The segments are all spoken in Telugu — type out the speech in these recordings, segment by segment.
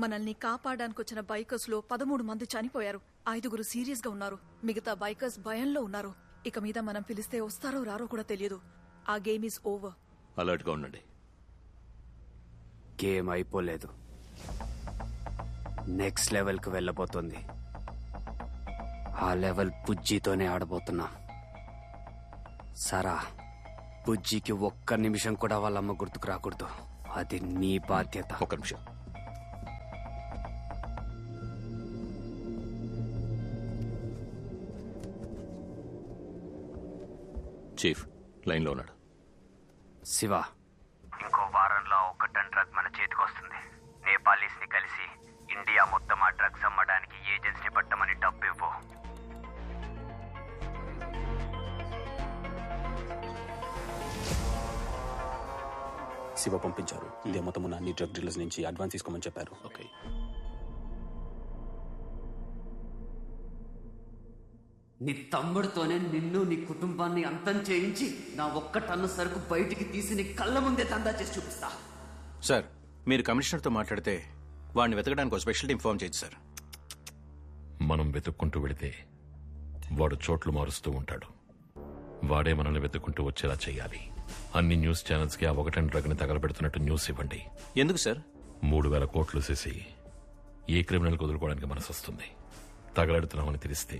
మనల్ని కాపాడడానికి వచ్చిన బైకర్స్ లో 13 మంది చనిపోయారు. 5 సీరియస్ గా ఉన్నారు. మిగతా బైకర్స్ భయంలో ఉన్నారు. ఇక మీద మనం పిలిస్తే వస్తారో రారో కూడా తెలియదు. ఆ గేమ్ ఈజ్ ఓవర్. అలర్ట్ గా ఉండండి. గేమ్ అయిపోలేదు, నెక్స్ట్ లెవెల్ కు వెళ్ళబోతుంది. ఆ లెవెల్ బుజ్జితోనే ఆడబోతున్నాం. సరా, బుజ్జికి ఒక్క నిమిషం కూడా వాళ్ళమ్మ గుర్తుకు రాకూడదు. అది నీ బాధ్యత. ఒక్క నిమిషం. చీఫ్ లైన్ లో ఉన్నాడు. శివ, ఇంకో వారంలో 1 టన్ డ్రగ్ మన చేతికి వస్తుంది. నేపాలీస్ ని కలిసి ఇండియా మొత్తం ఆ డ్రగ్స్ అమ్మడానికి ఏజెన్సీ ని పట్టమని డబ్బు ఇవ్వు. శివ పంపించారు. ఇదే మొత్తం ఉన్న అన్ని డ్రగ్ డీలర్స్ నుంచి అడ్వాన్స్ తీసుకోమని చెప్పారు. ఓకే. నీ తమ్ముడితోనే నిన్ను నీ కుటుంబాన్ని అంతం చేయించి నా 1 టన్ను సరుకు బయటికి తీసి నీ కళ్ళ ముందే దందా చేసి చూపిస్తా. సార్, మీరు కమిషనర్తో మాట్లాడితే వాడిని వెతకడానికి ఒక స్పెషల్ టీం ఫామ్ చేయొచ్చు సార్. మనం వెతుక్కుంటూ వెళితే వాడు చోట్లు మారుస్తూ ఉంటాడు. వాడే మనల్ని వెతుక్కుంటూ వచ్చేలా చేయాలి. అన్ని న్యూస్ ఛానల్స్ కి ఆ 1 టన్ డ్రగ్ ని తగలబెడుతున్నట్టు న్యూస్ ఇవ్వండి. ఎందుకు సార్? 3,000 కోట్లు చేసి ఏ క్రిమినల్ వదులుకోవడానికి మనసు వస్తుంది. తగలెడుతున్నామని తెలిస్తే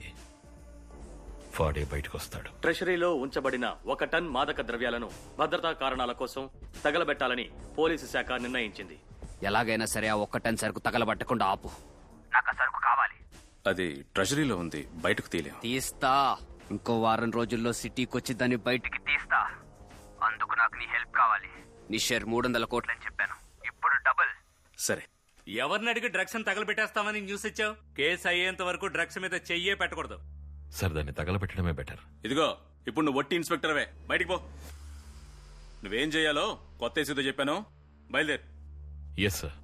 వాడే బయటకు వస్తాడు. ట్రెషరీలో ఉంచబడిన 1 టన్ మాదక ద్రవ్యాలను భద్రతా కారణాల కోసం తగలబెట్టాలని పోలీసు శాఖ నిర్ణయించింది. ఎలాగైనా సరే ఆ 1 టన్ సరుకు తగలబట్టకుండా ఆపు. నాకు ఆ సరుకు కావాలి. అది ట్రెజరీలో ఉంది, బయటకు తీలేం. తీస్తా. ఇంకో వారం రోజుల్లో సిటీకి వచ్చి దాన్ని బయటికి తీస్తా. అందుకు నాకు నీ హెల్ప్ కావాలి. నీ షేర్ 300 కోట్లు అని చెప్పాను, ఇప్పుడు డబుల్. సరే. ఎవరిని అడిగి డ్రగ్స్ తగలబెట్టేస్తామని న్యూస్ ఇచ్చావు? కేసు అయ్యేంత వరకు డ్రగ్స్ మీద చెయ్యే పెట్టకూడదు. సార్, దాన్ని తగలబెట్టడమే బెటర్. ఇదిగో, ఇప్పుడు నువ్వు ఒట్టి ఇన్స్పెక్టర్వే, బయటికి పో. నువ్వేం చేయాలో కొత్త ఏసీతో చెప్పాను, బయలుదేరు. Yes sir.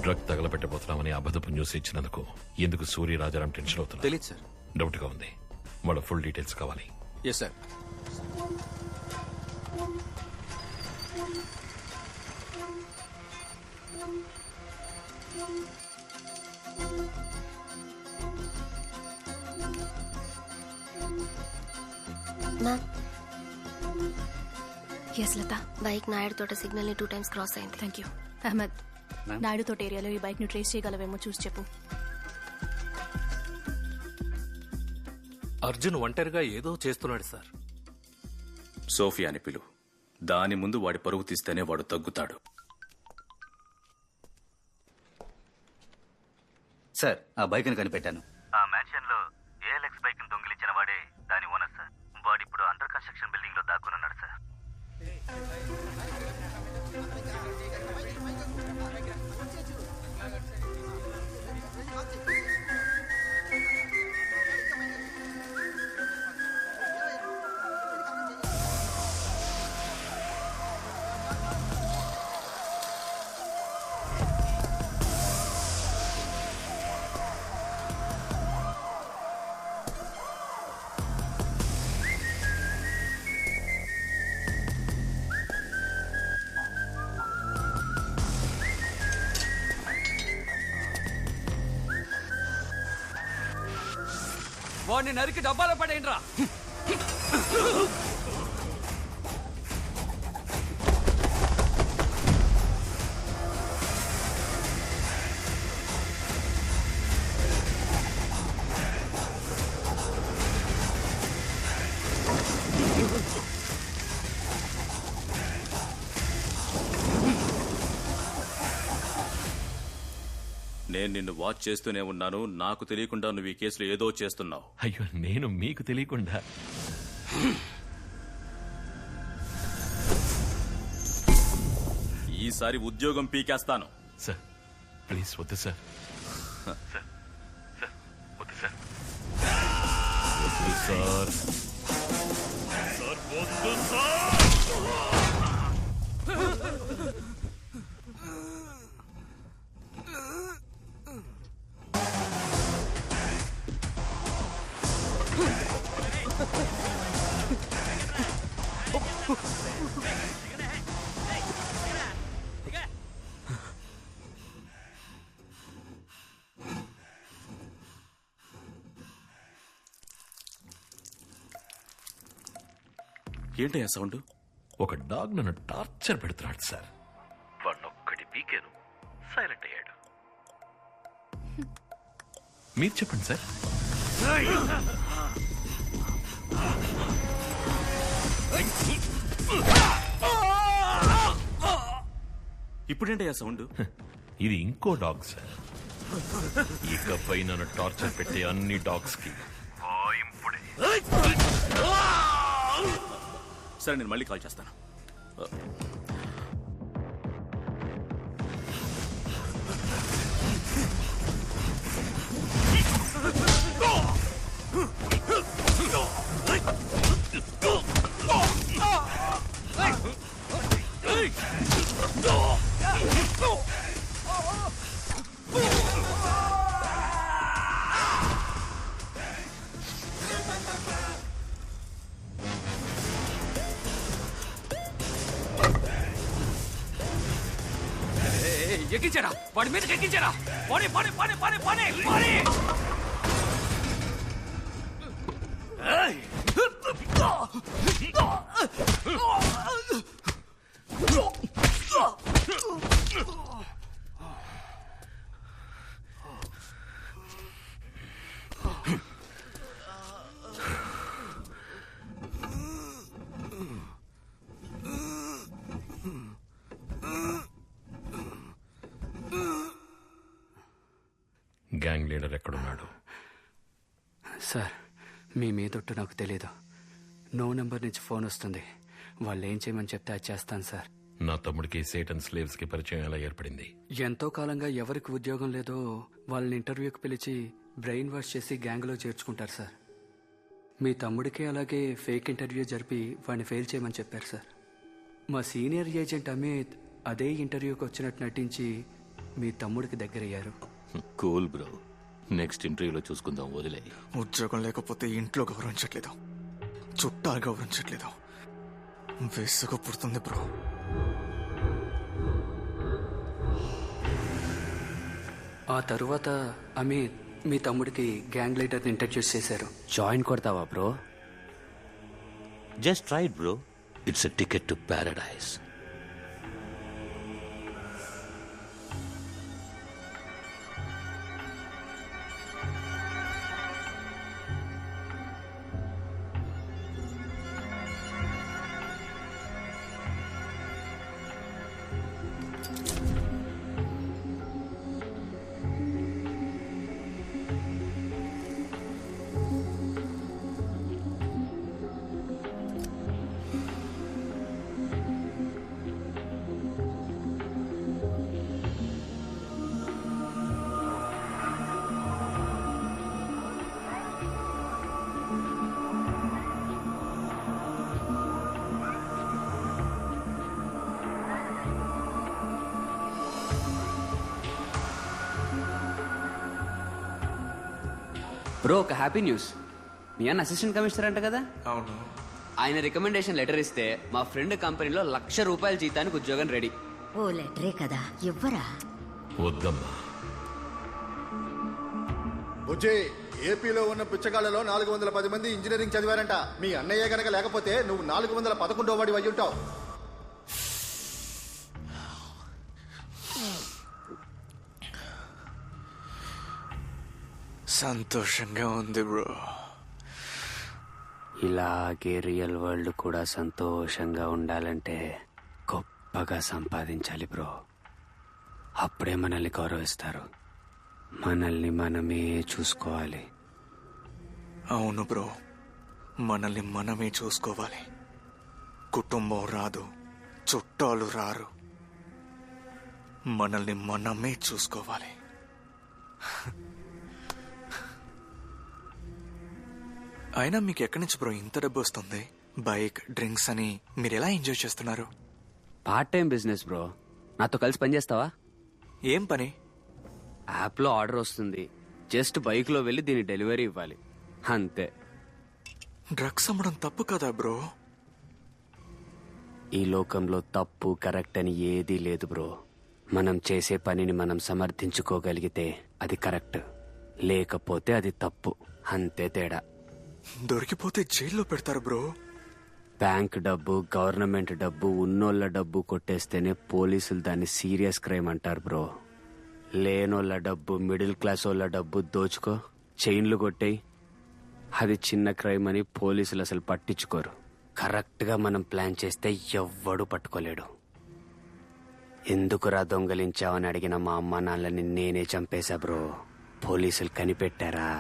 డ్రగ్ తగలబెట్టబోతున్నామని అబద్ధపు న్యూస్ ఇచ్చినందుకు ఎందుకు సూర్య రాజారాం టెన్షన్ అవుతున్నా? తెలియదు సార్. డౌట్ గా ఉంది. వాళ్ళ ఫుల్ డీటెయిల్స్ కావాలి. Yes sir. Yes Latha, bike Naidu Thota signal ని 2 times క్రాస్ అయింది. Thank you. అహ్మద్, నాయుడు తోట ఏరియాలో ఈ బైక్ ని ట్రేస్ చేయగలవేమో చూసి చెప్పు. అర్జున్ ఒంటరిగా ఏదో చేస్తున్నాడు సార్. సోఫియా అని పిలు. దాని ముందు వాడి పరుగు తీస్తేనే వాడు తగ్గుతాడు. సార్, ఆ బైక్ ని కనిపెట్టాను. ఆ మ్యాన్షన్ లో ఏఎల్ఎక్స్ బైక్ ని దొంగిలించిన వాడే దాని ఓనర్ సార్. వాడు ఇప్పుడు అండర్ కన్స్ట్రక్షన్ బిల్డింగ్ లో దాక్కున్నాడు సార్. వాడిని నరికి డబ్బాలో పడేయండి రా. నేను నిన్ను వాచ్ చేస్తూనే ఉన్నాను. నాకు తెలియకుండా నువ్వు ఈ కేసులో ఏదో చేస్తున్నావు. అయ్యో, నేను మీకు తెలియకుండా. ఈసారి ఉద్యోగం పీకేస్తాను. సార్ ప్లీజ్ వద్దు సార్. సార్ సార్ వద్దు సార్. వద్దు సార్. సార్ వద్దు సార్. ఏంటయ్యా సౌండ్? ఒక డాగ్ నన్ను టార్చర్ పెడుతున్నాడు సార్. వాడినొక్కడి పీకేను సైలెంట్ అయ్యాడు. మీరు చెప్పండి సార్. ఇప్పుడేంటయ్యా సౌండ్? ఇది ఇంకో డాగ్ సార్. ఇకపై నన్ను టార్చర్ పెట్టే అన్ని డాగ్స్ కి సరే, నేను మళ్ళీ కాల్ చేస్తాను. ఎక్కించారా? వాడి మీదకి ఎక్కించారా? పోనీ పోనీ పోనీ పోనీ పోనీ పోనీ. గ్యాంగ్ లీడర్ ఎక్కడున్నాడు? సార్, మీ మీదొట్టు నాకు తెలీదు. నో నెంబర్ నుంచి ఫోన్ వస్తుంది. వాళ్ళు ఏం చేయమని చెప్తే అది చేస్తాను సార్. నా తమ్ముడికి సేటన్ స్లేవ్స్ కి పరిచయం ఎలా ఏర్పడింది? ఎంతో కాలంగా ఎవరికి ఉద్యోగం లేదో వాళ్ళని ఇంటర్వ్యూకి పిలిచి బ్రెయిన్ వాష్ చేసి గ్యాంగ్లో చేర్చుకుంటారు సార్. మీ తమ్ముడికి అలాగే ఫేక్ ఇంటర్వ్యూ జరిపి వాడిని ఫెయిల్ చేయమని చెప్పారు సార్. మా సీనియర్ ఏజెంట్ అమిత్ అదే ఇంటర్వ్యూకి వచ్చినట్టు నటించి మీ తమ్ముడికి దగ్గరయ్యారు. కూల్ బ్రో, నెక్స్ట్ ఇంటర్వ్యూలో చూసుకుందాం, వదిలే. ఉద్యోగం లేకపోతే ఇంట్లో గౌరవించట్లేదు, చుట్టాలు గౌరవించట్లేదు. విసుగు పుడుతుంది బ్రో. ఆ తరువాత అమిత్ మీ తమ్ముడికి గ్యాంగ్ లీడర్ని ఇంట్రడ్యూస్ చేశారు. జాయిన్ కొడతావా bro? Just right bro, it's a ticket to Paradise. Bro, ఒక హ్యాపీ న్యూస్. మీ అన్న అసిస్టెంట్ కమిషనర్ అంట కదా? అవును. ఆయన రికమెండేషన్ లెటర్ ఇస్తే మా ఫ్రెండ్ కంపెనీలో ₹1,00,000 జీతానికి ఉద్యోగం రెడీ. ఓ లెటరే కదా, ఇవ్వరా? వద్దమ్మా. బుజ్జి, ఏపీలో ఉన్న పిచ్చగాళ్లలో 410 మంది ఇంజనీరింగ్ చదివారంట. మీ అన్నయ్య గనక లేకపోతే నువ్వు 411వ వాడి అయి ఉంటావు. సంతోషంగా ఉంది బ్రో. ఇలాగే రియల్ వరల్డ్ కూడా సంతోషంగా ఉండాలంటే గొప్పగా సంపాదించాలి బ్రో. అప్పుడే మనల్ని గౌరవిస్తారు. మనల్ని మనమే చూసుకోవాలి. అవును బ్రో, మనల్ని మనమే చూసుకోవాలి. కుటుంబం రాదు, చుట్టాలు రారు, మనల్ని మనమే చూసుకోవాలి. అయినా మీకు ఎక్కడి నుంచి బ్రో ఇంత డబ్బు వస్తుంది? బైక్, డ్రింక్స్ అని మీరు ఎలా ఎంజాయ్ చేస్తున్నారు? Part time business bro. నాతో కలిసి పనిచేస్తావా? ఏం పని? యాప్లో ఆర్డర్ వస్తుంది, జస్ట్ బైక్లో వెళ్ళి దీని డెలివరీ ఇవ్వాలి, అంతే. డ్రగ్స్ అమ్మడం తప్పు కదా బ్రో? ఈ లోకంలో తప్పు కరెక్ట్ అని ఏదీ లేదు బ్రో. మనం చేసే పనిని మనం సమర్థించుకోగలిగితే అది కరెక్ట్, లేకపోతే అది తప్పు, అంతే తేడా. దొరికిపోతే జైల్లో పెడతారు బ్రో. బ్యాంక్ డబ్బు, గవర్నమెంట్ డబ్బు, ఉన్నోళ్ళ డబ్బు కొట్టేస్తేనే పోలీసులు దాన్ని సీరియస్ క్రైమ్ అంటారు బ్రో. లేనోళ్ళ డబ్బు, మిడిల్ క్లాస్ వాళ్ళ డబ్బు దోచుకో, చైన్లు కొట్టేయి, అది చిన్న క్రైమ్ అని పోలీసులు అసలు పట్టించుకోరు. కరెక్ట్గా మనం ప్లాన్ చేస్తే ఎవ్వడూ పట్టుకోలేడు. ఎందుకురా దొంగలించావని అడిగిన మా అమ్మ నాన్నని నేనే చంపేశా బ్రో. పోలీసులు కనిపెట్టారా?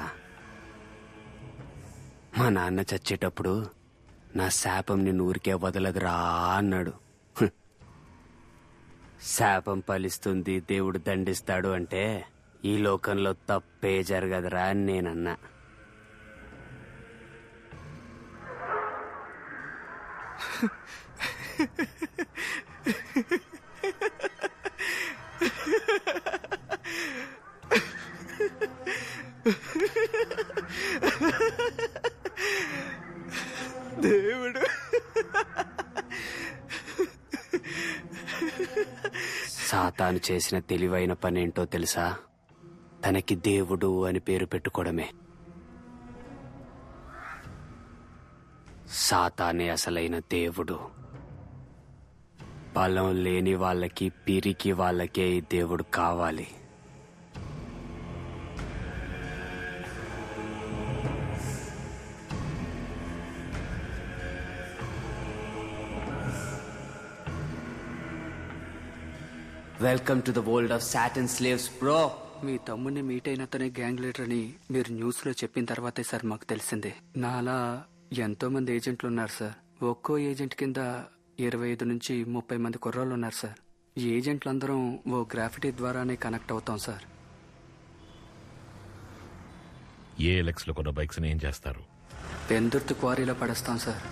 మా నాన్న చచ్చేటప్పుడు నా శాపం నిన్ను ఊరికే వదలదురా అన్నాడు. శాపం ఫలిస్తుంది, దేవుడు దండిస్తాడు అంటే ఈ లోకంలో తప్పే జరగదురా అని నేనన్నా. దేవుడు సాతాను చేసిన తెలివైన పనేంటో తెలుసా? తనకి దేవుడు అని పేరు పెట్టుకోవడమే. సాతానే అసలైన దేవుడు. బలం లేని వాళ్ళకి, పిరికి వాళ్ళకే ఈ దేవుడు కావాలి. Welcome to the world of Satan slaves bro. మీ తమ్ముడిని మీట్ అయిన అతనే గ్యాంగ్ లీడర్ అని మీరు న్యూస్ లో చెప్పిన తర్వాతే సార్ మాకు తెలిసిందే. నాలా ఎంతో మంది ఏజెంట్లు ఉన్నారు సార్. ఒక్కో ఏజెంట్ కింద 25 నుంచి 30 మంది కుర్రాళ్ళు ఉన్నారు సార్. ఈ ఏజెంట్లందరం ఓ గ్రాఫిటీ ద్వారానే కనెక్ట్ అవుతాం సార్. ఏఎల్ఎక్స్ లో కొన్న బైక్స్ ఏం చేస్తారు? పెందుర్తి క్వారీలో పడేస్తాం సార్.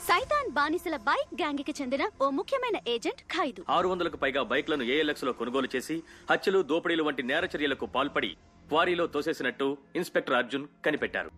సైతాన్ బానిసల బైక్ గ్యాంగ్ కి చెందిన ఓ ముఖ్యమైన ఏజెంట్ ఖైదు 600కు పైగా బైక్లను ఏఎల్ఎక్స్ లో కొనుగోలు చేసి హత్యలు, దోపిడీలు వంటి నేర చర్యలకు పాల్పడి క్వారీలో తోసేసినట్టు ఇన్స్పెక్టర్ అర్జున్ కనిపెట్టారు.